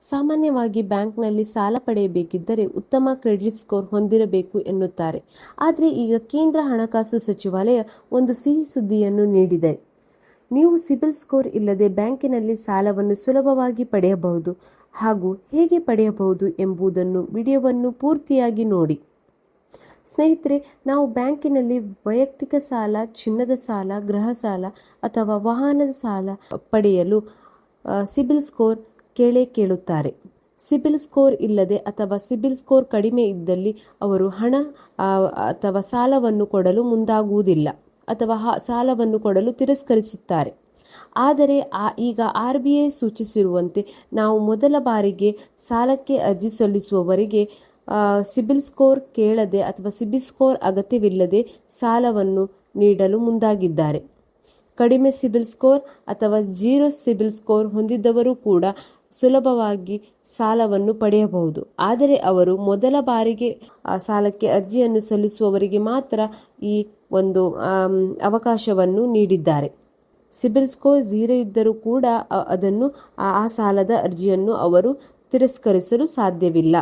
ಸಾಮಾನ್ಯವಾಗಿ ಬ್ಯಾಂಕ್ನಲ್ಲಿ ಸಾಲ ಪಡೆಯಬೇಕಿದ್ದರೆ ಉತ್ತಮ ಕ್ರೆಡಿಟ್ ಸ್ಕೋರ್ ಹೊಂದಿರಬೇಕು ಎನ್ನುತ್ತಾರೆ. ಆದರೆ ಈಗ ಕೇಂದ್ರ ಹಣಕಾಸು ಸಚಿವಾಲಯ ಒಂದು ಸಿಹಿ ಸುದ್ದಿಯನ್ನು ನೀಡಿದೆ. ನೀವು ಸಿಬಿಲ್ ಸ್ಕೋರ್ ಇಲ್ಲದೆ ಬ್ಯಾಂಕಿನಲ್ಲಿ ಸಾಲವನ್ನು ಸುಲಭವಾಗಿ ಪಡೆಯಬಹುದು. ಹಾಗೂ ಹೇಗೆ ಪಡೆಯಬಹುದು ಎಂಬುದನ್ನು ವಿಡಿಯೋವನ್ನು ಪೂರ್ತಿಯಾಗಿ ನೋಡಿ. ಸ್ನೇಹಿತರೆ, ನಾವು ಬ್ಯಾಂಕಿನಲ್ಲಿ ವೈಯಕ್ತಿಕ ಸಾಲ, ಚಿನ್ನದ ಸಾಲ, ಗೃಹ ಸಾಲ ಅಥವಾ ವಾಹನದ ಸಾಲ ಪಡೆಯಲು ಸಿಬಿಲ್ ಸ್ಕೋರ್ ಕೇಳುತ್ತಾರೆ. ಸಿಬಿಲ್ ಸ್ಕೋರ್ ಇಲ್ಲದೆ ಅಥವಾ ಸಿಬಿಲ್ ಸ್ಕೋರ್ ಕಡಿಮೆ ಇದ್ದಲ್ಲಿ ಅವರು ಹಣ ಅಥವಾ ಸಾಲವನ್ನು ಕೊಡಲು ಮುಂದಾಗುವುದಿಲ್ಲ ಅಥವಾ ಸಾಲವನ್ನು ಕೊಡಲು ತಿರಸ್ಕರಿಸುತ್ತಾರೆ. ಆದರೆ ಈಗ RBI ಸೂಚಿಸಿರುವಂತೆ ನಾವು ಮೊದಲ ಬಾರಿಗೆ ಸಾಲಕ್ಕೆ ಅರ್ಜಿ ಸಲ್ಲಿಸುವವರಿಗೆ ಸಿಬಿಲ್ ಸ್ಕೋರ್ ಕೇಳದೆ ಅಥವಾ ಸಿಬಿಲ್ ಸ್ಕೋರ್ ಅಗತ್ಯವಿಲ್ಲದೆ ಸಾಲವನ್ನು ನೀಡಲು ಮುಂದಾಗಿದ್ದಾರೆ. ಕಡಿಮೆ ಸಿಬಿಲ್ ಸ್ಕೋರ್ ಅಥವಾ 0 ಸಿಬಿಲ್ ಸ್ಕೋರ್ ಹೊಂದಿದ್ದವರು ಕೂಡ ಸುಲಭವಾಗಿ ಸಾಲವನ್ನು ಪಡೆಯಬಹುದು. ಆದರೆ ಅವರು ಮೊದಲ ಬಾರಿಗೆ ಸಾಲಕ್ಕೆ ಅರ್ಜಿಯನ್ನು ಸಲ್ಲಿಸುವವರಿಗೆ ಮಾತ್ರ ಈ ಒಂದು ಅವಕಾಶವನ್ನು ನೀಡಿದ್ದಾರೆ. ಸಿಬಿಲ್ ಸ್ಕೋರ್ 0 ಇದ್ದರೂ ಕೂಡ ಆ ಸಾಲದ ಅರ್ಜಿಯನ್ನು ಅವರು ತಿರಸ್ಕರಿಸಲು ಸಾಧ್ಯವಿಲ್ಲ.